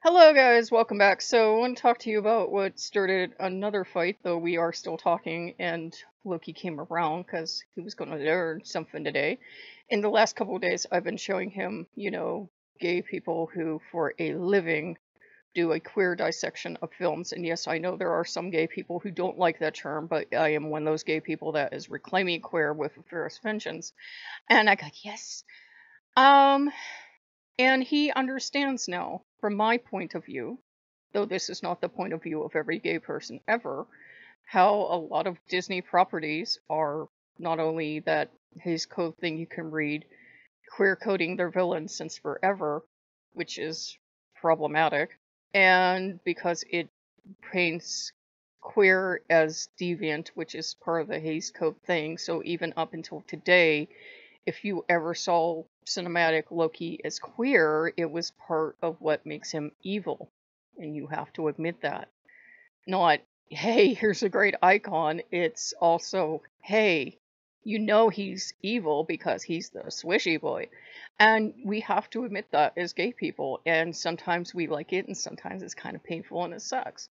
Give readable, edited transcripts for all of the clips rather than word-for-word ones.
Hello guys, welcome back. So I want to talk to you about what started another fight, though we are still talking, and Loki came around because he was going to learn something today. In the last couple of days, I've been showing him, gay people who, for a living, do a queer dissection of films. And yes, I know there are some gay people who don't like that term, but I am one of those gay people that is reclaiming queer with a fierce vengeance. And I got, yes. Um, and he understands now, from my point of view, though this is not the point of view of every gay person ever, how a lot of Disney properties are not only that Hays Code thing you can read, queer coding their villains since forever, which is problematic, and because it paints queer as deviant, which is part of the Hays Code thing, so even up until today, if you ever saw cinematic Loki as queer, it was part of what makes him evil. And you have to admit that. Not, hey, here's a great icon. It's also, hey, you know he's evil because he's the swishy boy. And we have to admit that as gay people. And sometimes we like it, and sometimes it's kind of painful and it sucks.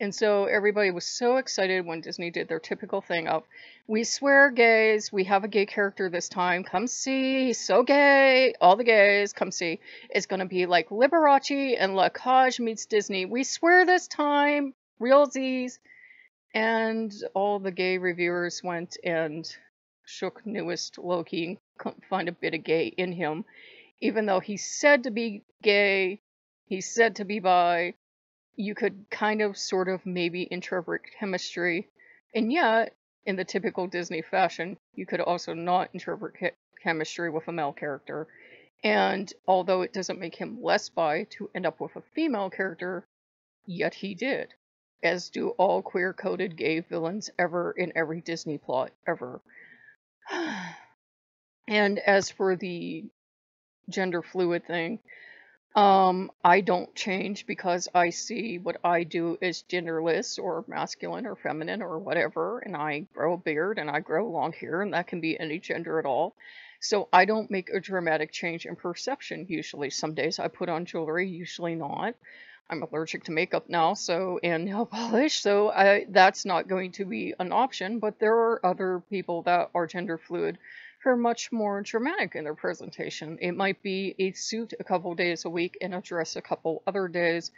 And so everybody was so excited when Disney did their typical thing of, we swear gays, we have a gay character this time, come see, he's so gay, all the gays, come see. It's going to be like Liberace and La Cage meets Disney. We swear this time, real Z's. And all the gay reviewers went and shook newest Loki and couldn't find a bit of gay in him. Even though he's said to be gay, he's said to be bi, you could kind of sort of maybe interpret chemistry, and yet in the typical Disney fashion you could also not interpret chemistry with a male character. And although it doesn't make him less bi to end up with a female character, yet he did, as do all queer coded gay villains ever in every Disney plot ever. And as for the gender fluid thing, I don't change because I see what I do as genderless or masculine or feminine or whatever, and I grow a beard and I grow long hair, and that can be any gender at all. So I don't make a dramatic change in perception usually. Some days I put on jewelry, usually not. I'm allergic to makeup now, and nail polish, so that's not going to be an option, but there are other people that are gender fluid who are much more dramatic in their presentation. It might be a suit a couple days a week and a dress a couple other days.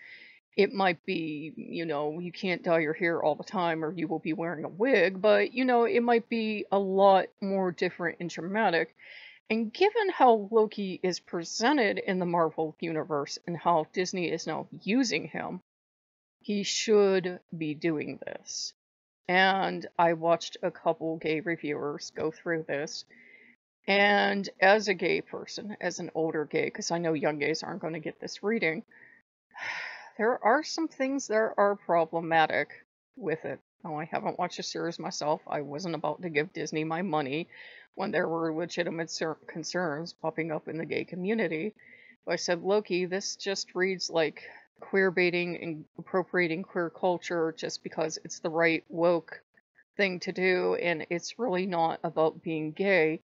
It might be, you can't dye your hair all the time or you will be wearing a wig, but, it might be a lot more different and dramatic. And given how Loki is presented in the Marvel universe and how Disney is now using him, he should be doing this. And I watched a couple gay reviewers go through this. And as a gay person, as an older gay, because I know young gays aren't going to get this reading, there are some things that are problematic with it. Now, I haven't watched the series myself. I wasn't about to give Disney my money when there were legitimate concerns popping up in the gay community. But I said, Loki, this just reads like queer baiting and appropriating queer culture just because it's the right woke thing to do, and it's really not about being gay.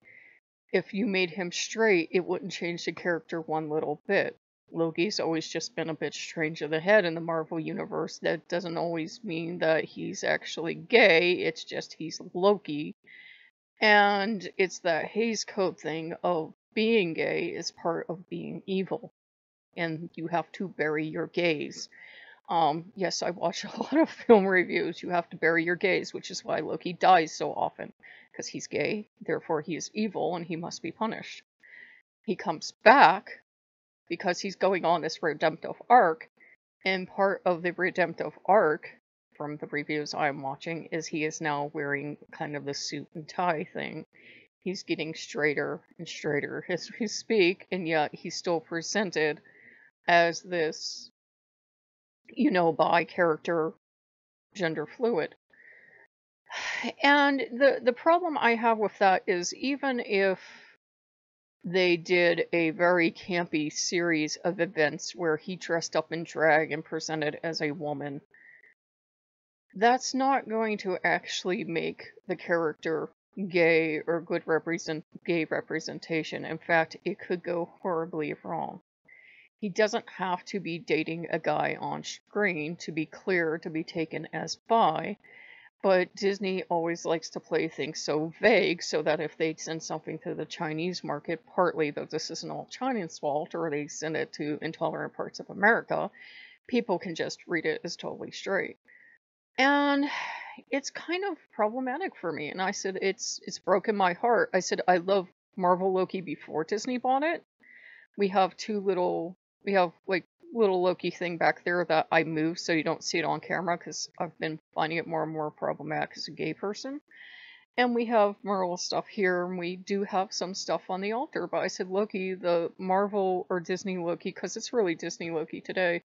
If you made him straight, it wouldn't change the character one little bit. Loki's always just been a bit strange of the head in the Marvel universe. That doesn't always mean that he's actually gay, it's just he's Loki. And it's that Hays Code thing of being gay is part of being evil. And you have to bury your gays. Yes, I watch a lot of film reviews. You have to bury your gays, which is why Loki dies so often. Because he's gay, therefore he is evil and he must be punished. He comes back because he's going on this redemptive arc, and part of the redemptive arc, from the reviews I'm watching, is he is now wearing kind of the suit and tie thing. He's getting straighter and straighter as we speak, and yet he's still presented as this, bi character, gender fluid. And the problem I have with that is, even if they did a very campy series of events where he dressed up in drag and presented as a woman, that's not going to actually make the character gay or gay representation. In fact, it could go horribly wrong. He doesn't have to be dating a guy on screen to be clear to be taken as bi, but Disney always likes to play things so vague so that if they send something to the Chinese market, partly though this isn't all China's fault, or they send it to intolerant parts of America, people can just read it as totally straight. And it's kind of problematic for me. And I said, it's broken my heart. I said, I love Marvel Loki before Disney bought it. We have we have like little Loki thing back there that I move so you don't see it on camera because I've been finding it more and more problematic as a gay person. And we have Marvel stuff here, and we do have some stuff on the altar. But I said, Loki, the Marvel or Disney Loki, because it's really Disney Loki today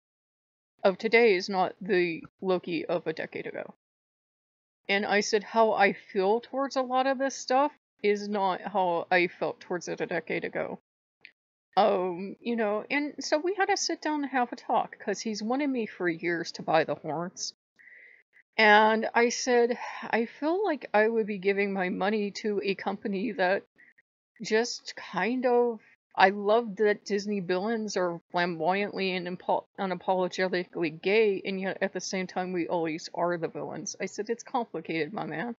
is not the Loki of a decade ago. And I said, how I feel towards a lot of this stuff is not how I felt towards it a decade ago. And so we had to sit down and have a talk, because he's wanted me for years to buy the horns. And I said, I feel like I would be giving my money to a company that just kind of, I love that Disney villains are flamboyantly and unapologetically gay, and yet at the same time we always are the villains. I said, it's complicated, my man.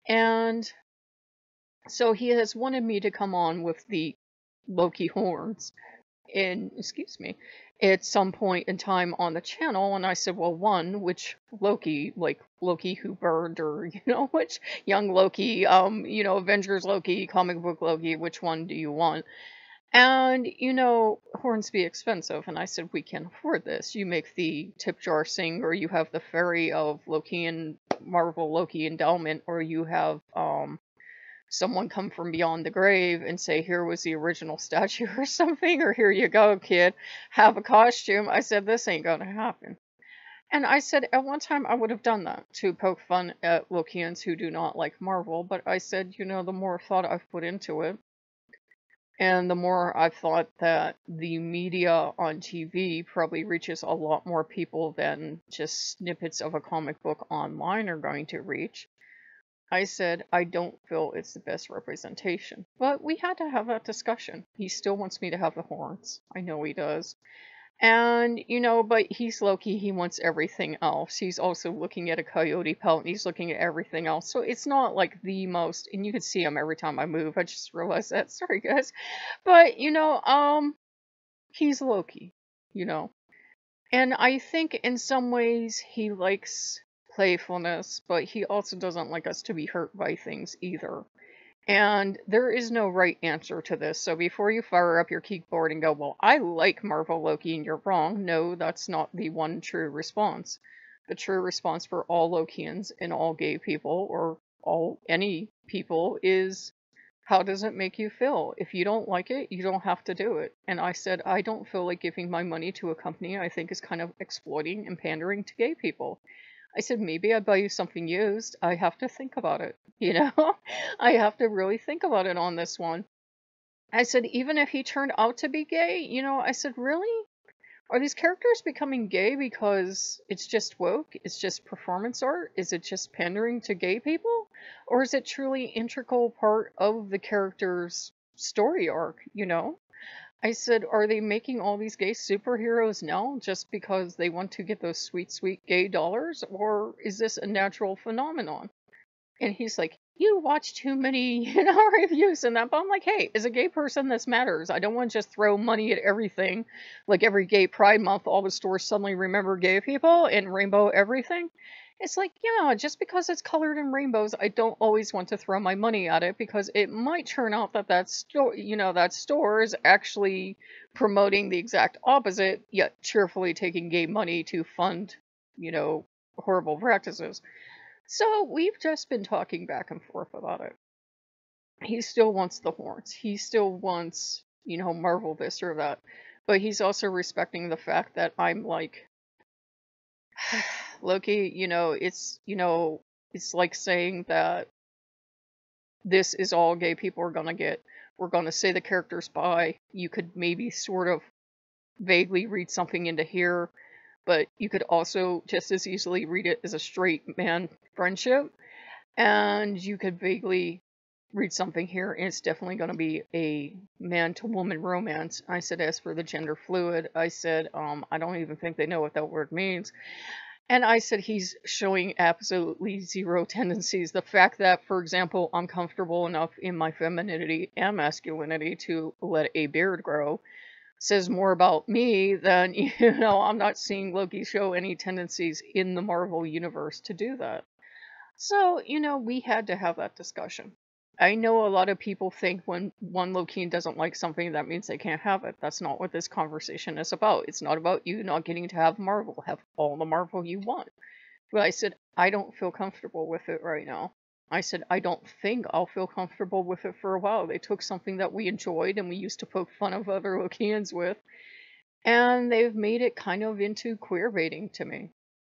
And so he has wanted me to come on with the Loki Horns at some point in time on the channel, and I said, well, which Loki, like Loki who burned, or which young Loki, Avengers Loki, comic book Loki, which one do you want? And horns be expensive, and I said, we can't afford this. You make the tip jar sing, or you have the fairy of Lokean Marvel Loki endowment, or you have someone come from beyond the grave and say, here was the original statue or something, or here you go, kid, have a costume. I said, this ain't gonna happen. And I said, at one time I would have done that to poke fun at Lokeans who do not like Marvel, but I said, the more thought I've put into it, and the more I've thought that the media on TV probably reaches a lot more people than just snippets of a comic book online are going to reach, I said, I don't feel it's the best representation. But we had to have that discussion. He still wants me to have the horns. I know he does. And, but he's Loki. He wants everything else. He's also looking at a coyote pelt, and he's looking at everything else. So it's not like the most, and you can see him every time I move. I just realized that. Sorry, guys. But, he's Loki, And I think in some ways he likes playfulness, but he also doesn't like us to be hurt by things either. And there is no right answer to this, so before you fire up your keyboard and go, well, I like Marvel Loki and you're wrong, no, that's not the one true response. The true response for all Lokeans and all gay people, or any people, is, how does it make you feel? If you don't like it, you don't have to do it. And I said, I don't feel like giving my money to a company I think is kind of exploiting and pandering to gay people. I said, maybe I'd buy you something used. I have to think about it, I have to really think about it on this one. I said, even if he turned out to be gay, I said, really? Are these characters becoming gay because it's just woke? It's just performance art? Is it just pandering to gay people? Or is it truly integral part of the character's story arc, I said, are they making all these gay superheroes now just because they want to get those sweet, sweet gay dollars? Or is this a natural phenomenon? And he's like, you watch too many, reviews and that. But I'm like, hey, as a gay person, this matters. I don't want to just throw money at everything. Like every gay pride month, all the stores suddenly remember gay people and rainbow everything. It's like, just because it's colored in rainbows, I don't always want to throw my money at it, because it might turn out that store is actually promoting the exact opposite, yet cheerfully taking gay money to fund, horrible practices. So we've just been talking back and forth about it. He still wants the horns. He still wants, Marvel this or that. But he's also respecting the fact that I'm like, Loki, it's like saying that this is all gay people are gonna get. We're gonna say the character's bi. You could maybe sort of vaguely read something into here, but you could also just as easily read it as a straight man friendship. And you could vaguely read something here, and it's definitely going to be a man to woman romance. I said, as for the gender fluid, I said, I don't even think they know what that word means. And I said he's showing absolutely zero tendencies. The fact that, for example, I'm comfortable enough in my femininity and masculinity to let a beard grow says more about me than, I'm not seeing Loki show any tendencies in the Marvel universe to do that. So, we had to have that discussion. I know a lot of people think when one Lokean doesn't like something, that means they can't have it. That's not what this conversation is about. It's not about you not getting to have Marvel. Have all the Marvel you want. But I said, I don't feel comfortable with it right now. I said, I don't think I'll feel comfortable with it for a while. They took something that we enjoyed and we used to poke fun of other Lokeans with, and they've made it kind of into queer baiting to me.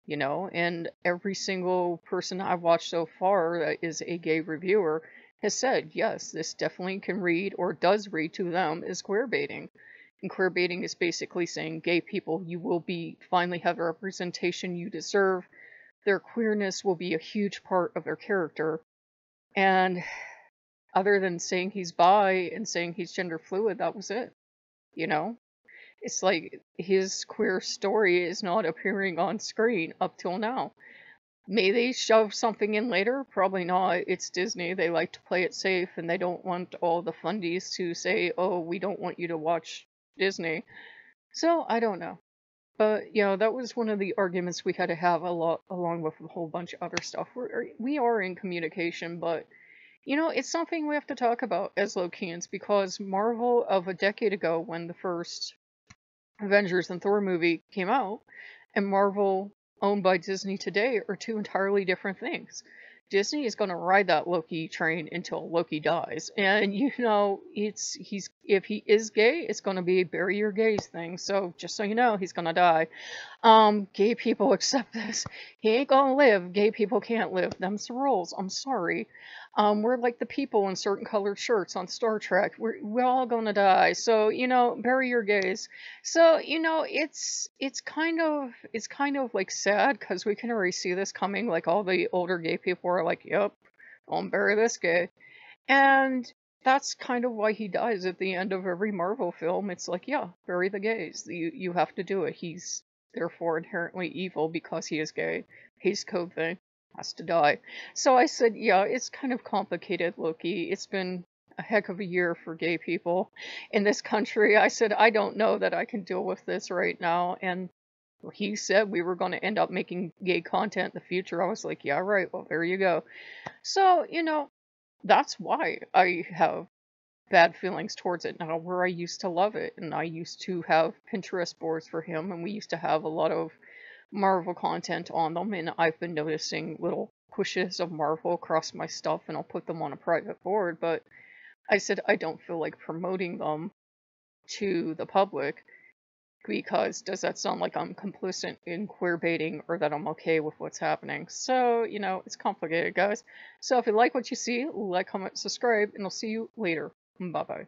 And every single person I've watched so far that is a gay reviewer has said, yes, this definitely can read or does read to them as queer baiting. And queer baiting is basically saying, gay people, you will finally have the representation you deserve. Their queerness will be a huge part of their character. And other than saying he's bi and saying he's gender fluid, that was it. It's like his queer story is not appearing on screen up till now. May they shove something in later? Probably not. It's Disney. They like to play it safe, and they don't want all the fundies to say, oh, we don't want you to watch Disney. So, I don't know. But, that was one of the arguments we had to have a lot, along with a whole bunch of other stuff. We are in communication, but, it's something we have to talk about as Lokeans, because Marvel of a decade ago, when the first Avengers and Thor movie came out, and Marvel owned by Disney today are two entirely different things. Disney is going to ride that Loki train until Loki dies, and if he is gay, it's going to be a bury your gays thing. So just so you know, he's going to die. Gay people accept this. He ain't gonna live. Gay people can't live. Them's the rules. I'm sorry. We're like the people in certain colored shirts on Star Trek. We're all gonna die. So, bury your gays. So, it's kind of like sad, because we can already see this coming. Like, all the older gay people are like, yep, don't bury this gay. And that's kind of why he dies at the end of every Marvel film. It's like, yeah, bury the gays. You have to do it. He's therefore inherently evil because he is gay. Haste code thing. Has to die. So I said, yeah, it's kind of complicated, Loki. It's been a heck of a year for gay people in this country. I said, I don't know that I can deal with this right now. And he said we were going to end up making gay content in the future. I was like, yeah, right. Well, there you go. So, that's why I have bad feelings towards it now, where I used to love it. And I used to have Pinterest boards for him, and we used to have a lot of Marvel content on them, and I've been noticing little pushes of Marvel across my stuff, and I'll put them on a private board. But I said I don't feel like promoting them to the public, because does that sound like I'm complicit in queer baiting, or that I'm okay with what's happening? So, it's complicated, guys. So if you like what you see, like, comment, subscribe, and I'll see you later. Bye-bye.